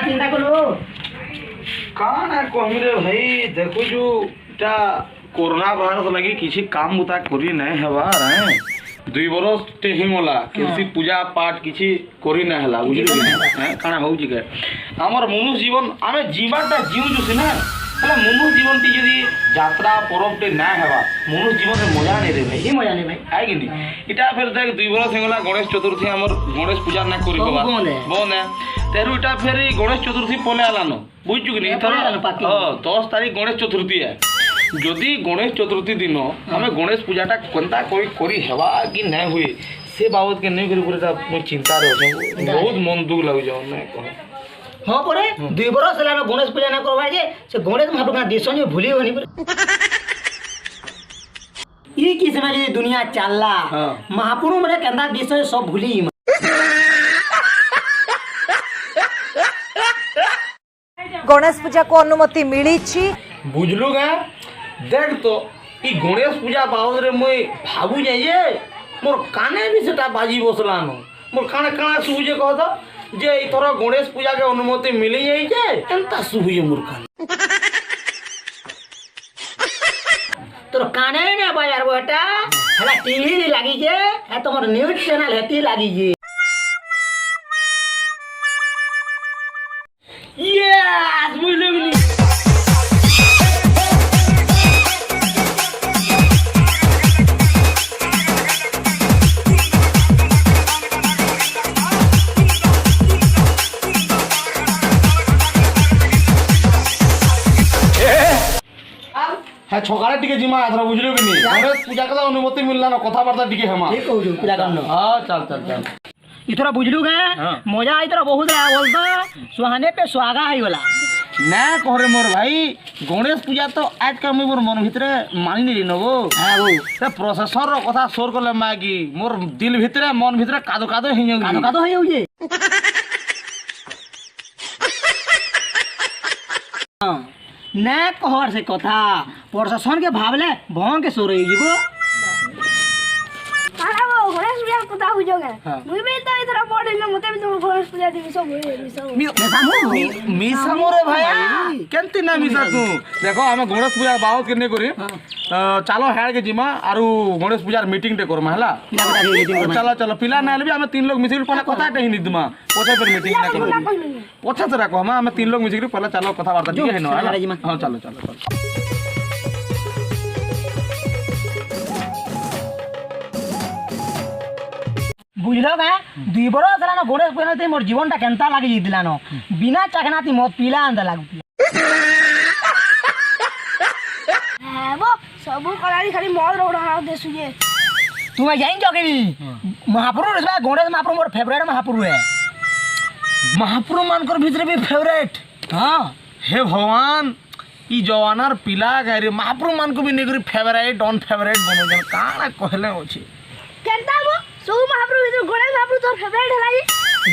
चिंता करो कान है कहमी रे भाई देखो जो टा कोरोना वायरस लगी किसी काम बुता करी नहीं हेबार हैं 2 बरस टे हिमला किसी पूजा पाठ किसी करी नहीं हला बुझिलु कि काना होउची के हमर मनुष्य जीवन आमे जीवनटा जीउछु ना हला मनुष्य जीवन टी यदि यात्रा परब टे ना हेबा मनुष्य जीवन में मजा नहीं रे भाई ही मजा नहीं भाई आइ कि नहीं इटा फिर देख 2 बरस हिमला गणेश चतुर्थी हमर गणेश पूजा ना करी बा बोन है तेरु इटा फिर गणेश चतुर्थी पले आलानो बुझछु कि नहीं थोड़ा 10 तारीख गणेश चतुर्थी है जदि गणेश चतुर्थी दिन आम गणेश पूजाटा कंता कोई करी हेबा कि नहीं हुए से बाबद के नहीं करी पूरा मैं चिंता रे बहुत मन दुख लागु जाओ मैं कह हां परे 2 बरस होला गणेश पूजा ना करबा जे से गणेश महाप्रभु का देश में भूली होनी ई की समय जे दुनिया चलला महाप्रभु मरे कंदा देश में सब भूली गणेश पूजा को अनुमति मिली बुझलु गा देख तो ई गणेश पूजा बाबद रे मैं भाबु जाय जे मोर काने भी सेटा बाजी बसलानो मोर काने काना सुबुजे कह दो जे ई तोरा गणेश पूजा के अनुमति मिली जाय जे एंता सुबुजे मोर काने तोर काने ने बाजार बेटा हला टीवी लागी जे है तोमर न्यूज़ चैनल हेती लागी जे यस बुझलु है छोकारे टिके जिमा आथरा बुझलो कि नहीं गणेश पूजा का अनुमति मिलला ना कथा बार्ता टिके हेमा ठीक कहू पूजा करनो हां चल चल चल इथरा बुझलु गे मजा इथरा बहुत रहा बोलता सुहाने पे सुहागा है वाला ना कहरे मोर भाई गणेश पूजा तो आज का मोर मन भितरे मानी नहीं नबो हां वो से प्रोसेसर रो कथा सोर करले मागी मोर दिल भितरे मन भितरे कादो कादो हियो कादो कादो है जे हां ना कहर से कथा प्रशासन के भावले भों के सोरे जीवो खाना वो गणेश पूजा कथा हो जोगे मुई भी तो इधर पड़े न मते भी तो गणेश पूजा दिवस सब मिसा मोरे भाई केंती ना मिसा तू देखो हमें गणेश पूजा बाबत के नहीं करी चलो हेड के जिमा आरु गणेश पूजा मीटिंग टे करमा हला चलो चलो पिला ना लेबी हमें 3 लोग मिसिक पहले कथा टे ही निदमा पोछे पर मीटिंग ना करी पोछा से रखो हमें 3 लोग मिसिक पहले चलो कथा वार्ता ठीक है ना हां चलो चलो बुझलो गा 2 बरस होला न गणेश पूजा ते मोर जीवनटा केनता लागी दिला न बिना चखनाती मत पीला अंदा लागु है वो सब कलारी खाली मौज रोड़ा देसु जे तू जाइन जोगी महाप्रभु रे गणेश महाप्रभु मोर फेवरेट महाप्रभु है महाप्रभु मानकर भीतर भी फेवरेट हां हे भगवान ई जवानार पिला गारे महाप्रभु मान को भी नेगरी फेवरेट ऑन फेवरेट बनो जन काना कहले होछि केनता वो सब महाप्रभु इधर गणेश महाप्रभु तो फेवरेट हला जी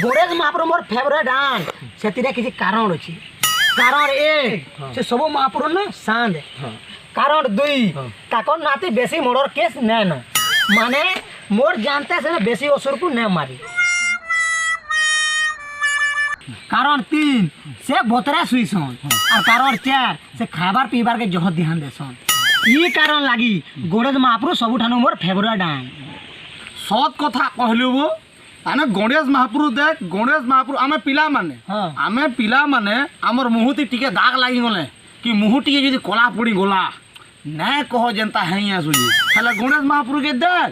गणेश महाप्रभु मोर फेवरेट आन सेतिरे किछि कारण अछि कारण 1 से सब महाप्रभु न शांत कारण 2 ताकर नाते बेसी मर्डर केस नै न माने मोर जानते से बेसी असुर को नै मारी कारण 3 से बोतरा सुइसन और कारण 4 से खाबार पीबार के जह ध्यान देसन ई कारण लागी गणेश महाप्रभु सबुठानो मोर फेवरेट आन सत कथा कहलु वो आने गणेश महाप्रभु देख गणेश महाप्रभु आमे पिला माने आमे पिला माने हमर मुहुती टिके दाग लागि गले कि मुहुटी जदी कोला पड़ी गोला नै कहो जनता है आसुजी हला गणेश महाप्रभु के देख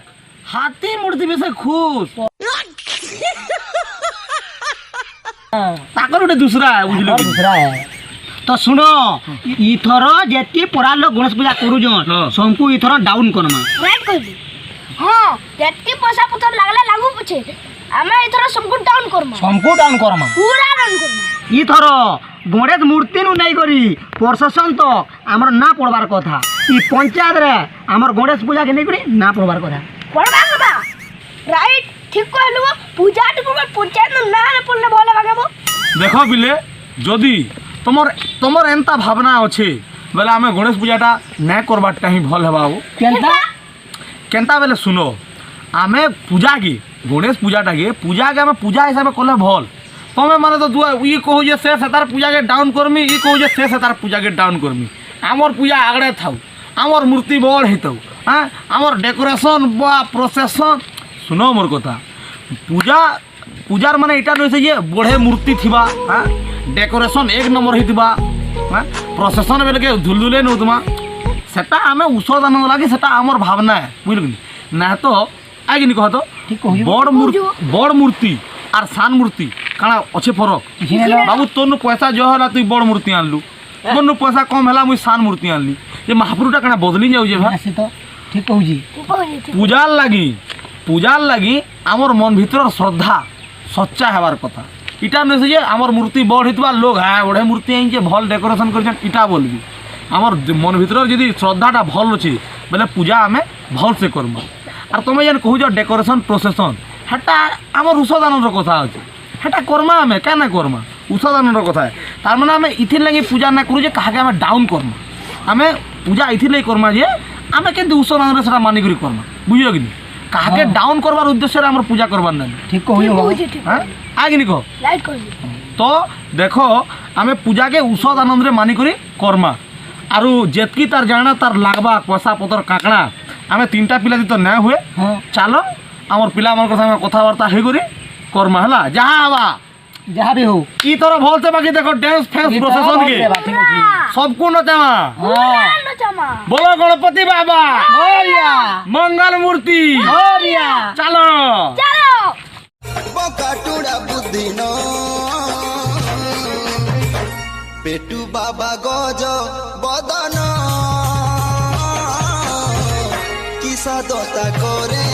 हाथी मूर्ति में से खुश ताकर उठे दूसरा है बुझलो दूसरा है तो सुनो इथर जेती परा लोग गणेश पूजा करू जन संपू इथर डाउन करमा राइट कह दी हां जेती पैसा पतर लागला लागू पछे आमे इथर सबको डाउन करमा पूरा डाउन करमा इथर गणेश मूर्ति नु नहीं करी प्रशासन तो हमर ना पड़बार कथा ई पंचायत रे हमर गणेश पूजा के नहीं करी ना पड़बार कथा राइट ठीक कहलु पूजा टुकु पंचायत ना पड़ले भले भागबो देखो बिले जदी तमर एंता भावना अच्छे बेले आम गणेश पूजाटा ना करवाटा ही भल हेबा केनता बेले सुनो आमे पूजा की गणेश पूजाटा के आमे पूजा हिसाब कले भल ତମେ ମାନେ ତ ଇ କହୁଛେ ସେ ତାର ପୂଜାକେ ଡାଉନ୍ କରମି, ଇ କହୁଛେ ସେ ତାର ପୂଜାକେ ଡାଉନ୍ କରମି। আমার পূজা আগড়ে থাও, আমার মূর্তি বড় হইতাও, হ্যাঁ আমার ডেকোরেশন বা প্রসেসন। শুনো মোর কথা, পূজার মানে এটা নইছে যে বড়ে মূর্তি থিবা, হ্যাঁ ডেকোরেশন 1 নম্বর হইতিবা, হ্যাঁ প্রসেসন বেলকে ধুলধুলে নৌতমা, সেটা আমি উৎসব আনন্দ লাগে, সেটা আমার ভাবনা, বুঝলি না? তো আইনি কহ তো বড় মূর্তি আর সান মূর্তি কাଣା অছে ফরক? বাবু তোর পয়সা জ হলা তুই বড় মূর্তি আনলু, মোর পয়সা কম হলা মুই সান মূর্তি আনলি, যে মহাপুরুটা কাଣା বদলি যাউছে ভাই? ঠিক কହୁଛି। পূজার লাগি আমার মন ভিতর শ্রদ্ধা সচ্চা হবার কথা। ইটা নইছে যে আমার মূর্তি বড় হইতবা লোক হ্যাঁ বড়ে মূর্তি আনছে ভাল ডেকোরেশন করছেন ইটা বলবি। আমার মন ভিতর যদি শ্রদ্ধাটা ভাল আছে বেলে পূজা আমি ভালসে করবো। আর তুমি যেন কহুছ ডেকোরেশন প্রসেসন, সেটা আমার উৎসদানর কথা আছে, সেটা করমা আমি কেন করমা উৎসদানর কথা। তার মানে আমি ইথির লাগি পূজা না করু যে কাহাকে আমি ডাউন করমা, আমি পূজা ইথির লাগি করমা যে আমি কিন্তু উৎসদানরে সেটা মানিকরি করমা, বুঝিও কি? কাহাকে ডাউন করবার উদ্দেশ্যে আমার পূজা করবার না। ঠিক কହୁଛ হ্যাঁ আগে কহ তো দেখো আমি পূজাকে উৎসদ আনন্দরে মানিকরি করমা। আর যেতকি তার জানা তার লাগবা পয়সা পতর কাকড়া আমি 3টা পিলা যদি তো না হুয়ে চালো আমার পিলামানଙ୍କ সাথে কথাবার্তা হয়ে করি করমা হলা যাহা হবা ଯାହା ବି ହଉ ই তোর ভলতে বাকি দেখো ড্যান্স ফ্যান্স প্রসেসন কি সবকু নচামা বলো গণপতি বাবা মঙ্গল মূর্তি চলো বকাটুড়া বুদ্ধি ন পেটু বাবা গজ বদন কিসা দতা করে